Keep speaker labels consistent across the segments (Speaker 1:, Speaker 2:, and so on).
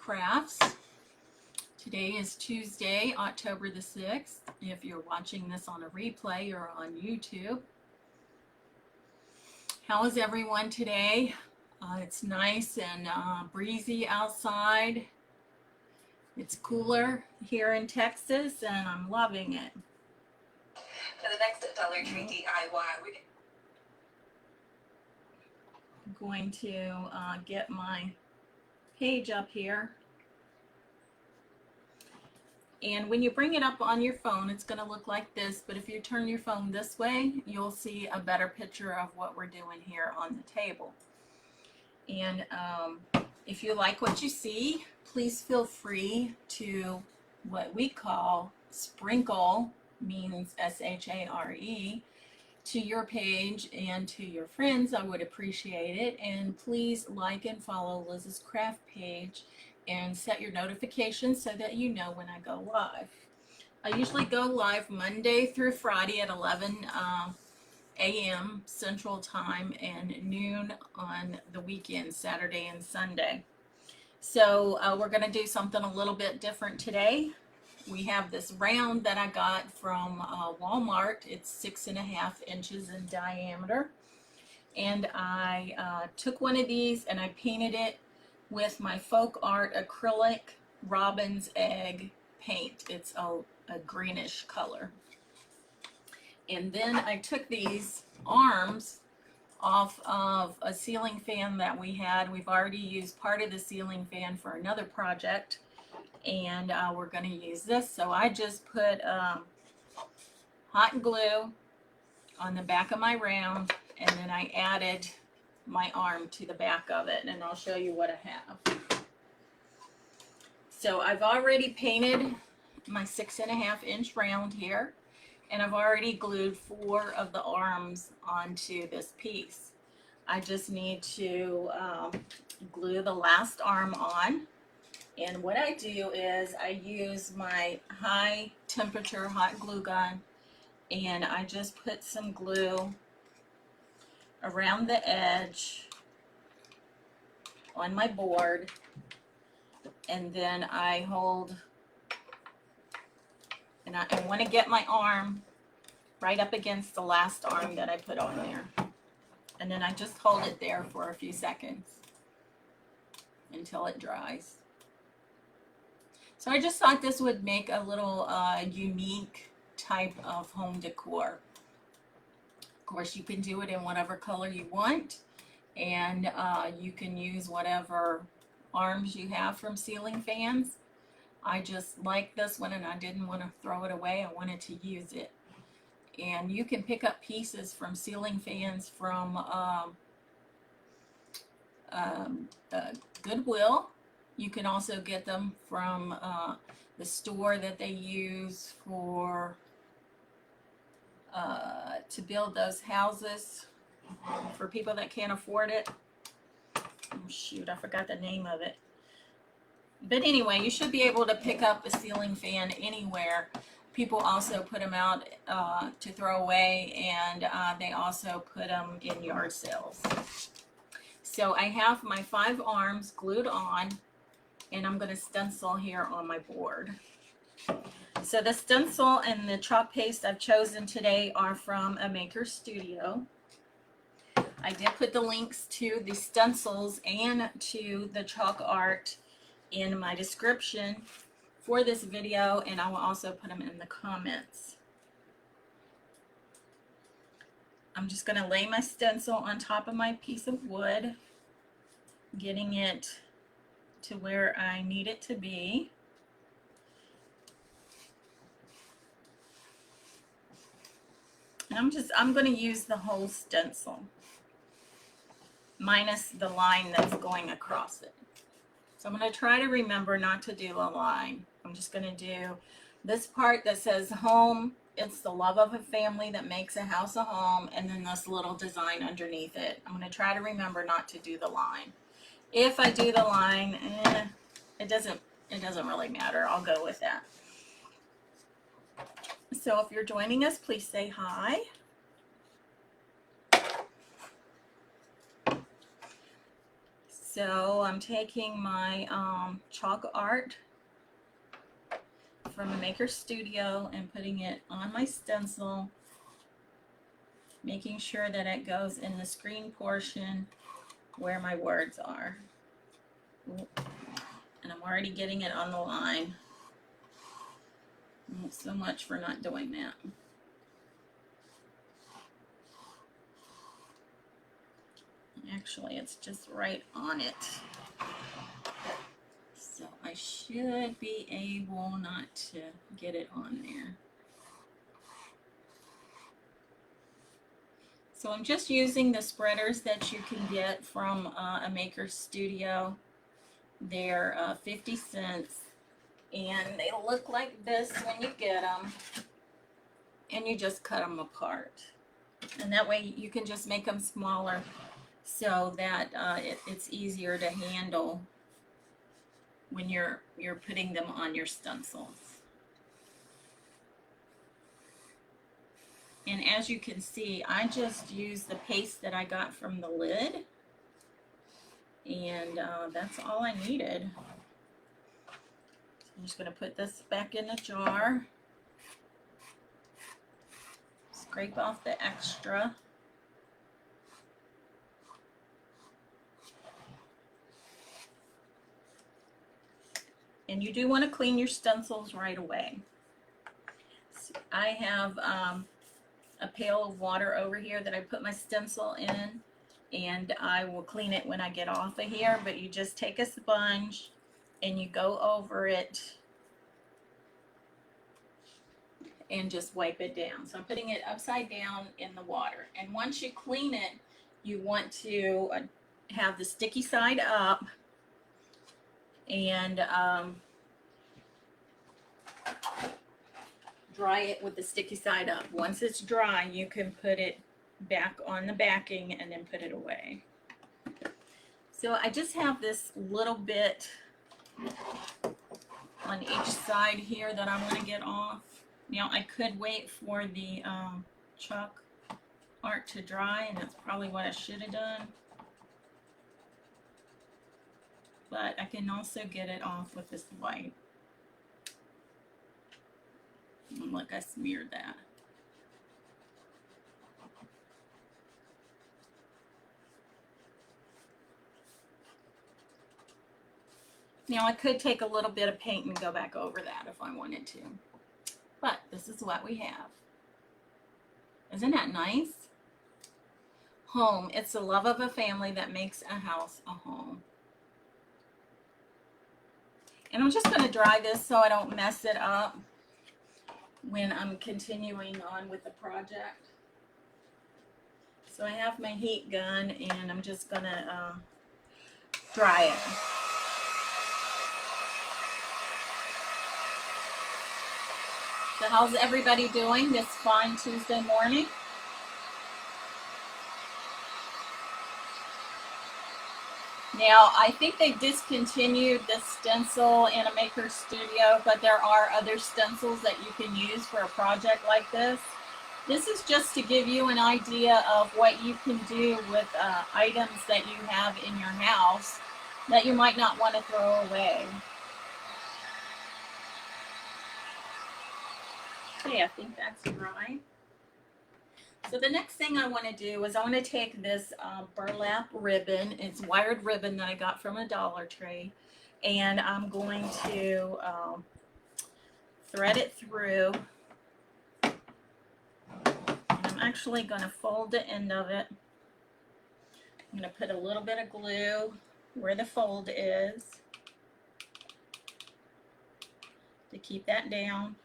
Speaker 1: Crafts. Today is Tuesday, October the 6th. If you're watching this on a replay or on YouTube. How is everyone today? It's nice and breezy outside. It's cooler here in Texas and I'm loving it.
Speaker 2: For the next Dollar Tree DIY,
Speaker 1: I'm going to get my page up here. And when you bring it up on your phone, it's going to look like this, but if you turn your phone this way, you'll see a better picture of what we're doing here on the table. And if you like what you see, please feel free to what we call sprinkle, means S-H-A-R-E, to your page and to your friends. I would appreciate it. And please like and follow Liz's Craft page and set your notifications so that you know when I go live. I usually go live Monday through Friday at 11 a.m. Central Time and noon on the weekend, Saturday and Sunday. So we're going to do something a little bit different today. We have this round that I got from Walmart. It's 6.5 inches in diameter. And I took one of these and I painted it with my Folk Art acrylic robin's egg paint. It's a greenish color. And then I took these arms off of a ceiling fan that we had. We've already used part of the ceiling fan for another project, and we're going to use this. So I just put hot glue on the back of my round, and then I added my arm to the back of it, and I'll show you what I have. So I've already painted my 6.5 inch round here, and I've already glued 4 of the arms onto this piece. I just need to glue the last arm on, and what I do is I use my high temperature hot glue gun, and I just put some glue around the edge on my board, and then I hold, and I want to get my arm right up against the last arm that I put on there, and then I just hold it there for a few seconds until it dries. So I just thought this would make a little unique type of home decor. Of course, you can do it in whatever color you want, and you can use whatever arms you have from ceiling fans. I just like this one, and I didn't want to throw it away. I wanted to use it. And you can pick up pieces from ceiling fans from Goodwill. You can also get them from the store that they use for to build those houses for people that can't afford it. Oh shoot, I forgot the name of it. But anyway, you should be able to pick up a ceiling fan anywhere. People also put them out to throw away, and they also put them in yard sales. So I have my 5 arms glued on, and I'm going to stencil here on my board. So the stencil and the chalk paste I've chosen today are from a maker studio. I did put the links to the stencils and to the chalk art in my description for this video, and I will also put them in the comments. I'm just going to lay my stencil on top of my piece of wood, getting it to where I need it to be. And I'm going to use the whole stencil, minus the line that's going across it. So I'm going to try to remember not to do a line. I'm just going to do this part that says home. It's the love of a family that makes a house a home, and then this little design underneath it. I'm going to try to remember not to do the line. If I do the line, it doesn't really matter. I'll go with that. So if you're joining us, please say hi. So I'm taking my chalk art from a Maker Studio and putting it on my stencil, making sure that it goes in the screen portion where my words are. And I'm already getting it on the line. So much for not doing that. Actually, it's just right on it. So I should be able not to get it on there. So I'm just using the spreaders that you can get from a Maker Studio. They're 50 cents and they look like this when you get them, and you just cut them apart. And that way you can just make them smaller so that it's easier to handle when you're putting them on your stencils. And as you can see, I just used the paste that I got from the lid, and that's all I needed. So I'm just going to put this back in a jar, scrape off the extra. And you do want to clean your stencils right away. So I have a pail of water over here that I put my stencil in, and I will clean it when I get off of here, but you just take a sponge and you go over it and just wipe it down. So I'm putting it upside down in the water, and once you clean it, you want to have the sticky side up, and dry it with the sticky side up. Once it's dry, you can put it back on the backing and then put it away. So I just have this little bit on each side here that I'm going to get off. Now I could wait for the chalk art to dry, and that's probably what I should have done. But I can also get it off with this white. And look, I smeared that. Now I could take a little bit of paint and go back over that if I wanted to. But this is what we have. Isn't that nice? Home. It's the love of a family that makes a house a home. And I'm just going to dry this so I don't mess it up when I'm continuing on with the project. So I have my heat gun, and I'm just going to dry it. So how's everybody doing this fine Tuesday morning? Now, I think they discontinued the stencil in a Maker Studio, but there are other stencils that you can use for a project like this. This is just to give you an idea of what you can do with items that you have in your house that you might not want to throw away. Okay, I think that's dry. So the next thing I want to do is I want to take this burlap ribbon. It's wired ribbon that I got from a Dollar Tree, and I'm going to thread it through. And I'm actually going to fold the end of it. I'm going to put a little bit of glue where the fold is to keep that down.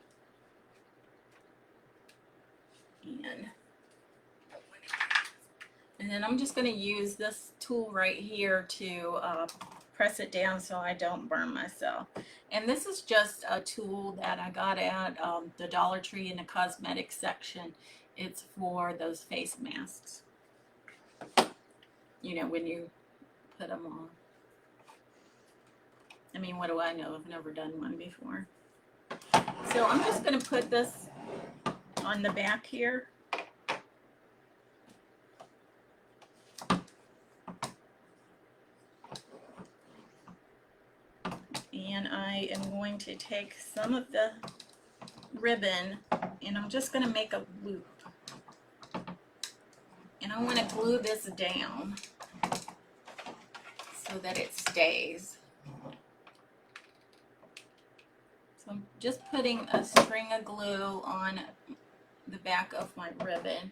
Speaker 1: And then I'm just going to use this tool right here to press it down so I don't burn myself. And this is just a tool that I got at the Dollar Tree in the cosmetics section. It's for those face masks, you know, when you put them on. I mean, what do I know? I've never done one before. So I'm just going to put this on the back here. and I am going to take some of the ribbon and I'm just going to make a loop. And I want to glue this down so that it stays. So I'm just putting a string of glue on the back of my ribbon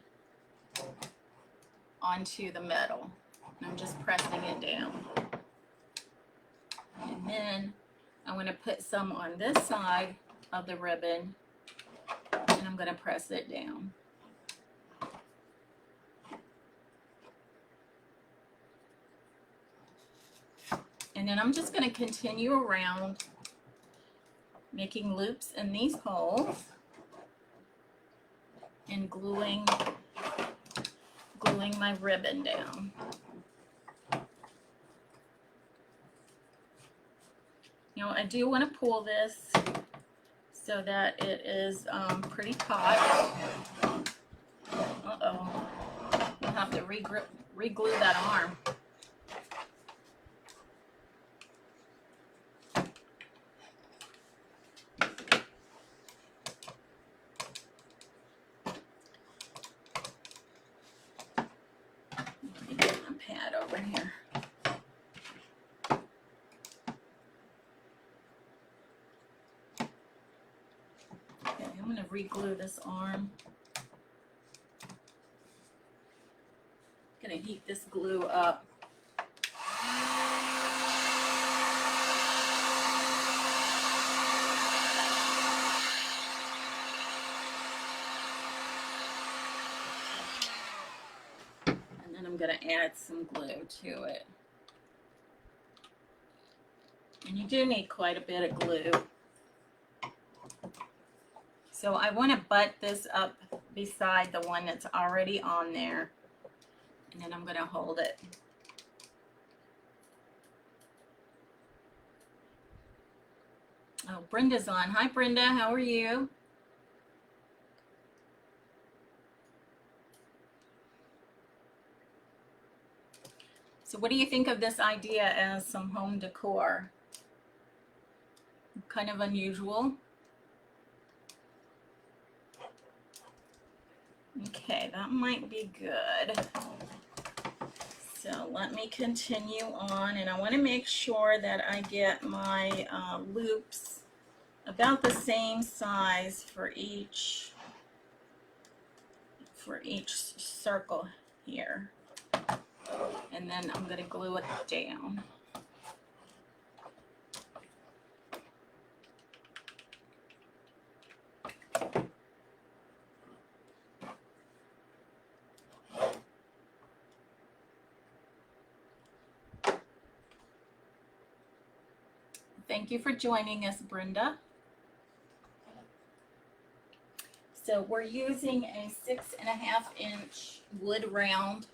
Speaker 1: onto the metal. And I'm just pressing it down. And then I'm going to put some on this side of the ribbon and I'm going to press it down. And then I'm just going to continue around making loops in these holes and gluing my ribbon down. Now I do want to pull this so that it is pretty taut. Uh-oh. I'll have to re-glue that arm. Let me get my pad over here. Okay, I'm going to re-glue this arm. I'm going to heat this glue up. And then I'm going to add some glue to it. And you do need quite a bit of glue. So I want to butt this up beside the one that's already on there. And then I'm going to hold it. Oh, Brenda's on. Hi, Brenda. How are you? So what do you think of this idea as some home decor? Kind of unusual. Okay, that might be good. So let me continue on, and I want to make sure that I get my loops about the same size for each circle here. And then I'm going to glue it down. Thank you for joining us, Brenda. So we're using a 6.5-inch wood round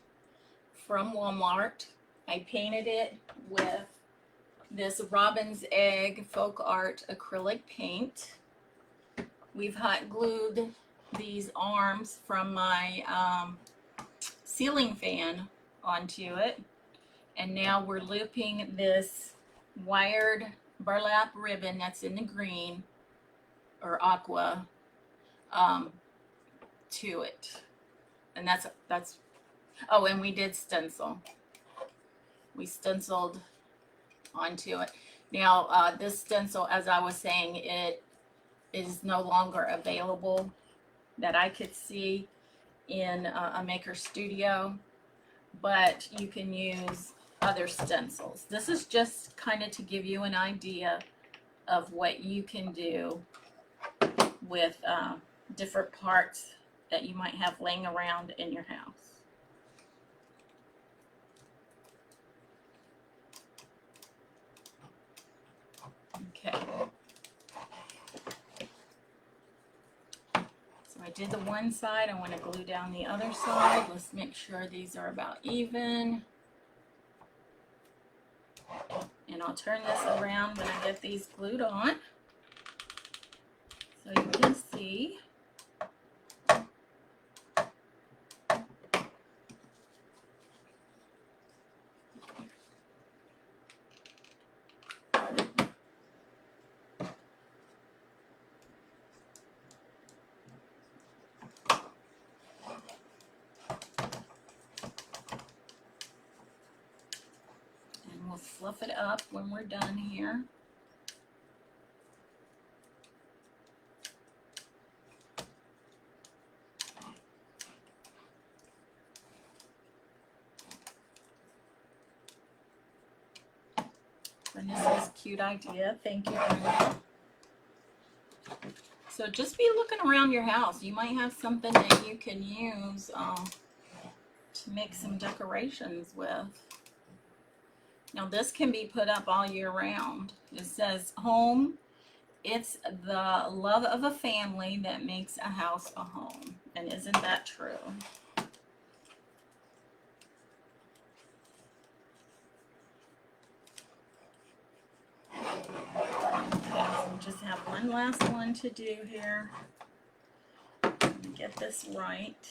Speaker 1: from Walmart. I painted it with this Robin's Egg Folk Art acrylic paint. We've hot glued these arms from my ceiling fan onto it. And now we're looping this wired burlap ribbon that's in the green or aqua to it. And that's oh, and we did stencil. We stenciled onto it. Now this stencil, as I was saying, it is no longer available that I could see in a maker studio, but you can use other stencils. This is just kind of to give you an idea of what you can do with different parts that you might have laying around in your house. Okay. So I did the one side. I want to glue down the other side. Let's make sure these are about even. And I'll turn this around when I get these glued on, so you can see. fluff it up when we're done here. And this is a cute idea. Thank you, Brenda. So just be looking around your house. You might have something that you can use to make some decorations with. Now this can be put up all year round. It says home. It's the love of a family that makes a house a home. And isn't that true? Okay, so we just have one last one to do here. Let me get this right.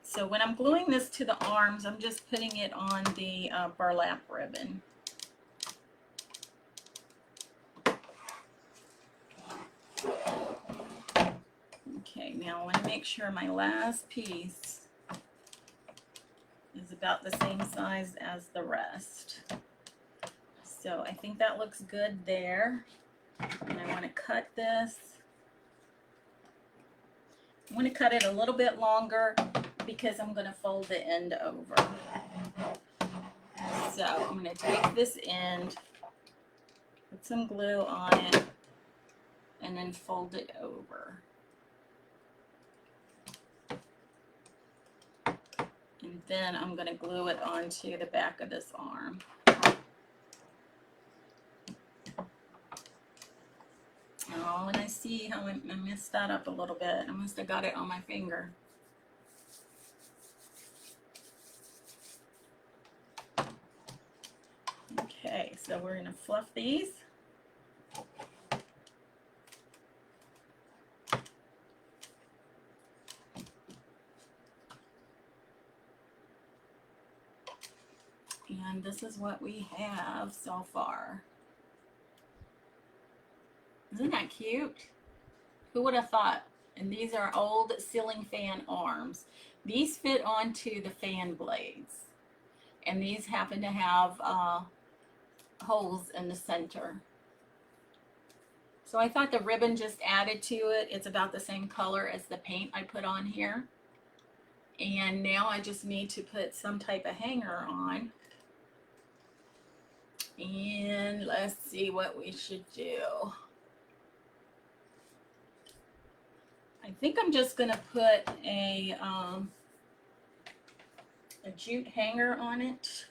Speaker 1: So when I'm gluing this to the arms, I'm just putting it on the burlap ribbon. Okay, now I want to make sure my last piece is about the same size as the rest. So I think that looks good there. And I want to cut this. I want to cut it a little bit longer because I'm going to fold the end over. So I'm going to take this end, put some glue on it, and then fold it over. And then I'm going to glue it onto the back of this arm. Oh, and I see how I messed that up a little bit. I must have got it on my finger. Okay, so we're going to fluff these. And this is what we have so far. Isn't that cute? Who would have thought? And these are old ceiling fan arms. These fit onto the fan blades. And these happen to have holes in the center. So I thought the ribbon just added to it. It's about the same color as the paint I put on here. And now I just need to put some type of hanger on. And let's see what we should do. I think I'm just going to put a jute hanger on it.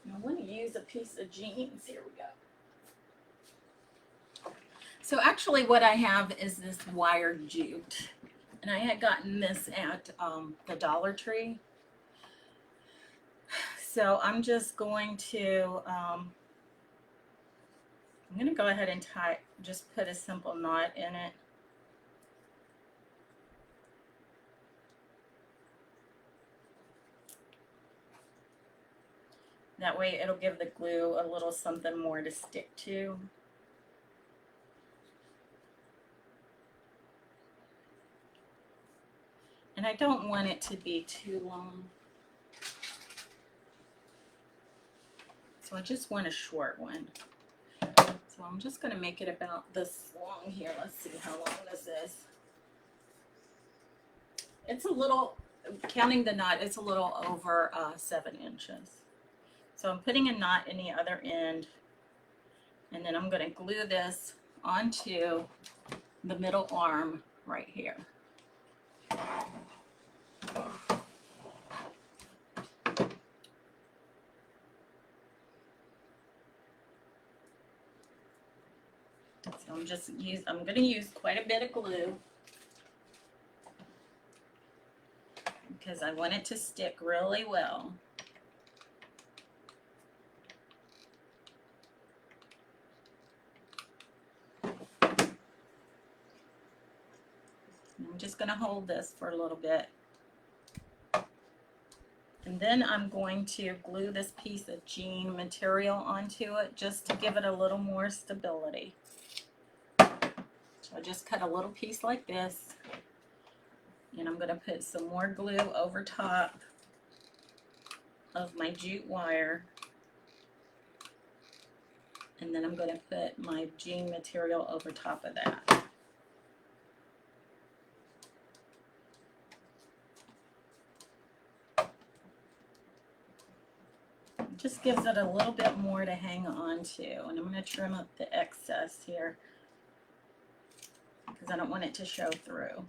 Speaker 1: I want to use a piece of jeans. Here we go. So actually what I have is this wire jute. And I had gotten this at the Dollar Tree. So I'm just going to, I'm going to go ahead and just put a simple knot in it. That way it'll give the glue a little something more to stick to. And I don't want it to be too long. So I just want a short one. So I'm just going to make it about this long here. Let's see how long this is. It's a little, counting the knot, it's a little over 7 inches. So I'm putting a knot in the other end. And then I'm going to glue this onto the middle arm right here. So I'm going to use quite a bit of glue because I want it to stick really well. I'm just going to hold this for a little bit. And then I'm going to glue this piece of jean material onto it just to give it a little more stability. So I just cut a little piece like this, and I'm going to put some more glue over top of my jute wire, and then I'm going to put my jean material over top of that. Just gives it a little bit more to hang on to, and I'm going to trim up the excess here because I don't want it to show through.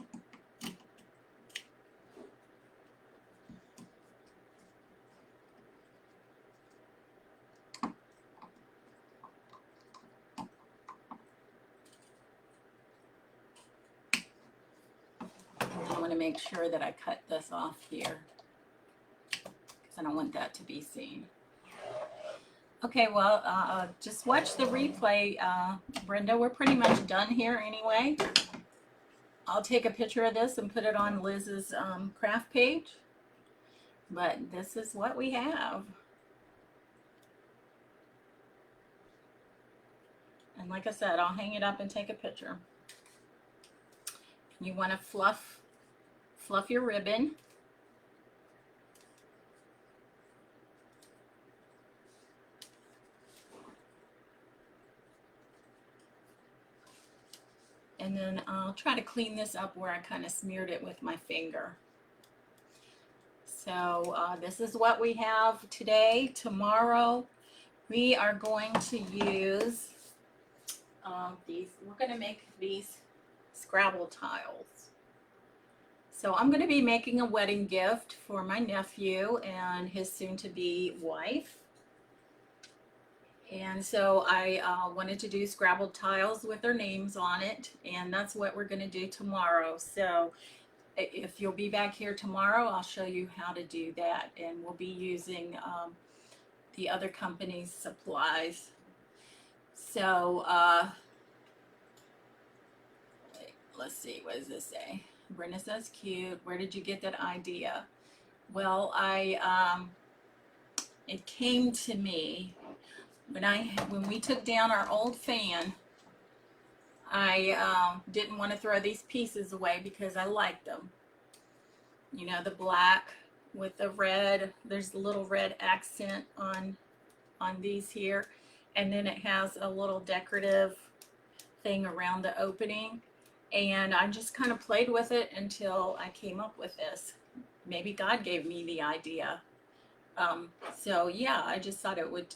Speaker 1: I want to make sure that I cut this off here because I don't want that to be seen. Okay, well, just watch the replay, Brenda. We're pretty much done here anyway. I'll take a picture of this and put it on Liz's craft page. But this is what we have. And like I said, I'll hang it up and take a picture. You want to fluff your ribbon. And then I'll try to clean this up where I kind of smeared it with my finger. So this is what we have today. Tomorrow we are going to use these. We're going to make these Scrabble tiles. So I'm going to be making a wedding gift for my nephew and his soon-to-be wife. And so I wanted to do Scrabble tiles with their names on it, and that's what we're going to do tomorrow. So if you'll be back here tomorrow, I'll show you how to do that, and we'll be using the other company's supplies. So let's see, what does this say? Brenda says cute. Where did you get that idea? Well, it came to me when we took down our old fan. I didn't want to throw these pieces away because I liked them. You know, the black with the red. There's the little red accent on these here, and then it has a little decorative thing around the opening. And I just kind of played with it until I came up with this. Maybe God gave me the idea. So yeah, I just thought it would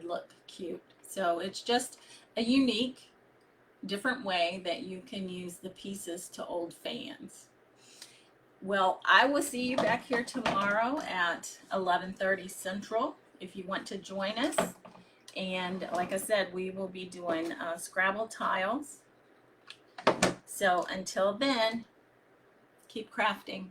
Speaker 1: look cute. So it's just a unique, different way that you can use the pieces to old fans. Well, I will see you back here tomorrow at 11:30 Central if you want to join us. And like I said, we will be doing Scrabble tiles. So until then, keep crafting.